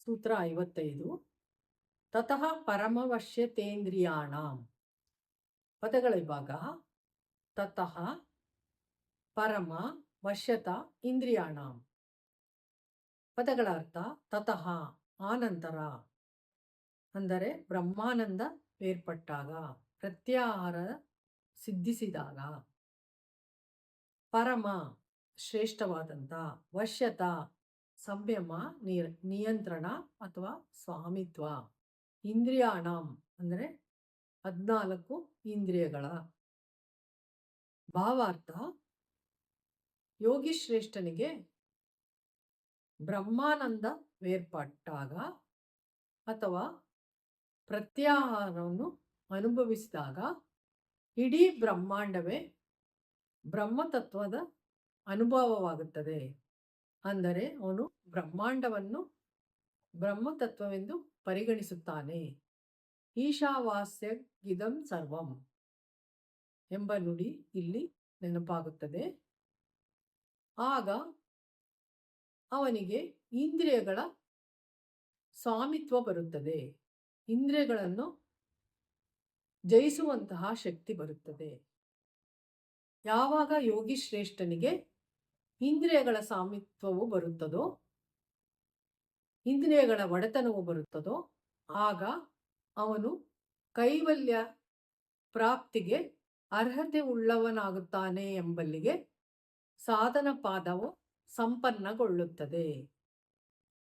ಸೂತ್ರ 55. ತತಃ ಪರಮವಶ್ಯತೇಂದ್ರಿಯಾಣಾಂ. ಪದಗಳ ವಿಭಾಗ. ತತಃ ಪರಮ ವಶ್ಯತ ಇಂದ್ರಿಯಾಣಾಂ. ಪದಗಳ ಅರ್ಥ. ತತಃ ಆನಂತರ, ಅಂದರೆ ಬ್ರಹ್ಮಾನಂದ ಬೇರ್ಪಟ್ಟಾಗ, ಪ್ರತ್ಯಾಹಾರ ಸಿದ್ಧಿಸಿದಾಗ. ಪರಮ ಶ್ರೇಷ್ಠವಾದಂಥ, ವಶ್ಯತ ಸಂಯಮ ನಿಯಂತ್ರಣ ಅಥವಾ ಸ್ವಾಮಿತ್ವ, ಇಂದ್ರಿಯಾಣಂ ಅಂದರೆ 14 ಇಂದ್ರಿಯಗಳ. ಭಾವಾರ್ಥ. ಯೋಗಿ ಶ್ರೇಷ್ಠನಿಗೆ ಬ್ರಹ್ಮಾನಂದ ಬೇರ್ಪಟ್ಟಾಗ ಅಥವಾ ಪ್ರತ್ಯಾಹಾರವನ್ನು ಅನುಭವಿಸಿದಾಗ ಇಡೀ ಬ್ರಹ್ಮಾಂಡವೇ ಬ್ರಹ್ಮತತ್ವದ ಅನುಭವವಾಗುತ್ತದೆ. ಅಂದರೆ ಅವನು ಬ್ರಹ್ಮಾಂಡವನ್ನು ಬ್ರಹ್ಮತತ್ವವೆಂದು ಪರಿಗಣಿಸುತ್ತಾನೆ. ಈಶಾವಾಸ್ಯ ಇದಂ ಸರ್ವಂ ಎಂಬ ನುಡಿ ಇಲ್ಲಿ ನೆನಪಾಗುತ್ತದೆ. ಆಗ ಅವನಿಗೆ ಇಂದ್ರಿಯಗಳ ಸ್ವಾಮಿತ್ವ ಬರುತ್ತದೆ. ಇಂದ್ರಿಯಗಳನ್ನು ಜಯಿಸುವಂತಹ ಶಕ್ತಿ ಬರುತ್ತದೆ. ಯಾವಾಗ ಯೋಗಿ ಶ್ರೇಷ್ಠನಿಗೆ ಇಂದ್ರಿಯಗಳ ಸ್ವಾಮಿತ್ವವು ಬರುತ್ತದೋ, ಇಂದ್ರಿಯಗಳ ಒಡೆತನವು ಬರುತ್ತದೋ, ಆಗ ಅವನು ಕೈವಲ್ಯ ಪ್ರಾಪ್ತಿಗೆ ಅರ್ಹತೆ ಉಳ್ಳವನಾಗುತ್ತಾನೆ ಎಂಬಲ್ಲಿಗೆ ಸಾಧನ ಪಾದವು ಸಂಪನ್ನಗೊಳ್ಳುತ್ತದೆ.